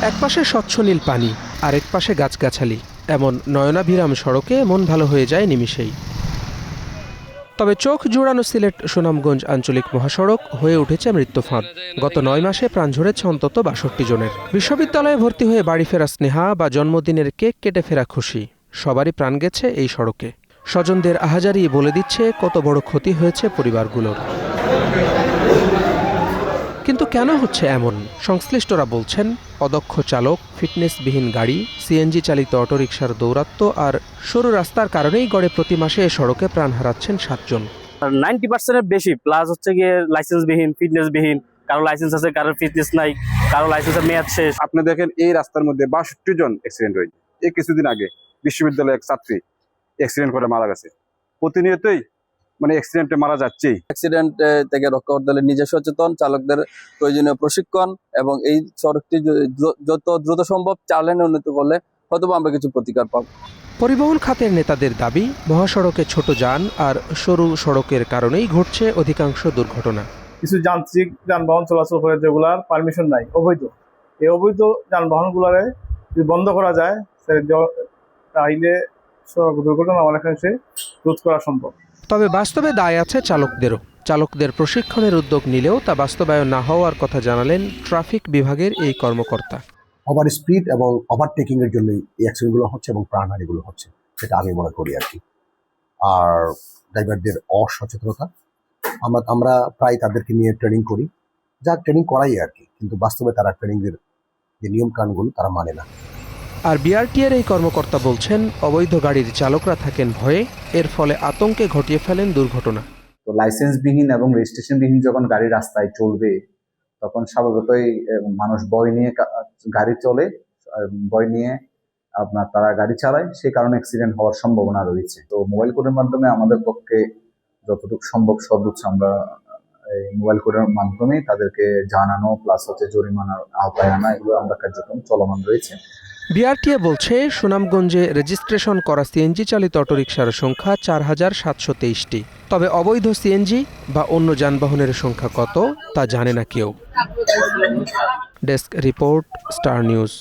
একপাশে স্বচ্ছ নীল পানি, আরেক পাশে গাছগাছালি, এমন নয়নাভিরাম সড়কে মন ভালো হয়ে যায় নিমিষেই। তবে চোখ জোড়ানো সিলেট সুনামগঞ্জ আঞ্চলিক মহাসড়ক হয়ে উঠেছে মৃত্যুফাঁদ। গত ৯ মাসে প্রাণ ঝরেছে অন্তত ৬২ জনের। বিশ্ববিদ্যালয়ে ভর্তি হয়ে বাড়ি ফেরা স্নেহা বা জন্মদিনের কেক কেটে ফেরা খুশি, সবারই প্রাণ গেছে এই সড়কে। স্বজনদের আহাজারি বলে দিচ্ছে কত বড় ক্ষতি হয়েছে পরিবারগুলোর। কিন্তু কেন হচ্ছে এমন? সংশ্লিষ্টরা বলছেন অদক্ষ চালক, ফিটনেসবিহীন গাড়ি, সিএনজি চালিত অটোরিকশার দৌরাত্ম্য আর সরু রাস্তার কারণেই গড়ে প্রতি মাসে এ সড়কে প্রাণ হারাচ্ছেন ৭ জন। 90%-এর বেশি প্লাস হচ্ছে গিয়ে লাইসেন্সবিহীন, ফিটনেসবিহীন, কারো লাইসেন্স আছে, কারো ফিটনেস নাই, কারো লাইসেন্সের মেয়াদ শেষ। আপনি দেখেন এই রাস্তার মধ্যে ৬২ জন অ্যাক্সিডেন্ট হয়েছে। এই কিছুদিন আগে বিশ্ববিদ্যালয়ের এক ছাত্রী অ্যাক্সিডেন্ট করে মারা গেছে। প্রতিনিয়তই অ্যাক্সিডেন্টে মারা যাচ্ছেই। অ্যাক্সিডেন্ট থেকে রক্ষা করতে হলে নিজে সচেতন, চালকদের প্রয়োজনীয় প্রশিক্ষণ এবং এই সড়কটি যত দ্রুত সম্ভব 4 লেনে উন্নীত করলে হয়তো আমরা কিছু প্রতিকার পাবো। পরিবহন খাতের নেতাদের দাবি, মহাসড়কে ছোট যান আর সরু সড়কের কারণেই ঘটছে অধিকাংশ দুর্ঘটনা। কিছু যান্ত্রিক যানবাহন চলাচল করে যেগুলার পারমিশন নাই, অবৈধ, এই অবৈধ যানবাহনগুলারে যদি বন্ধ করা যায় তাইলে সড়ক দুর্ঘটনা অনেকাংশে রোধ করা সম্ভব। তবে বাস্তবে দায় আছে চালকদেরও। চালকদের প্রশিক্ষণের উদ্যোগ নিলেও তা বাস্তবায়ন না হওয়ার কথা জানালেন ট্রাফিক বিভাগের এই কর্মকর্তা। ওভার স্পিড এবং ওভারটেকিং এর জন্যই এই অ্যাক্সিডেন্টগুলো হচ্ছে এবং প্রাণহানিগুলো হচ্ছে, সেটা আমি মনে করি আর কি। আর ড্রাইভারদের অসচেতনতা, আমরা প্রায় তাদেরকে নিয়ে ট্রেনিং করি, যা ট্রেনিং করাই আর কি, কিন্তু বাস্তবে তারা ট্রেনিংয়ের যে নিয়ম কানুনগুলো তারা মানে না। আর বিআরটিএর এই কর্মকর্তা বলছেন অবৈধ গাড়ির চালকরা থাকেন ভয়ে, এর ফলে আতঙ্কে ঘটিয়ে ফেলেন দুর্ঘটনা। তো লাইসেন্সবিহীন এবং রেজিস্ট্রেশনবিহীন যখন গাড়ি রাস্তায় চলবে তখন স্বাভাবিকতই মানুষ ভয় নিয়ে গাড়ি চলে, ভয় নিয়ে তারা গাড়ি চালায়, সেই কারণে অ্যাক্সিডেন্ট হওয়ার সম্ভাবনা রয়েছে। তো মোবাইল কোডের মাধ্যমে আমাদের পক্ষে যতটুকু সম্ভব সর্বোচ্চ আমরা এই মোবাইল কোডের মাধ্যমে তাদেরকে জানানো প্লাস হচ্ছে জরিমানার আওতায় আনা, এগুলো আমরা কার্যক্রম চলমান রয়েছে। বিআরটিএ বলছে সুনামগঞ্জে রেজিস্ট্রেশন করা সিএনজি চালিত অটোরিকশার সংখ্যা ৪,৭২৩টি। তবে অবৈধ সিএনজি বা অন্য যানবাহনের সংখ্যা কত তা জানে না কেউ। Desk report, star news.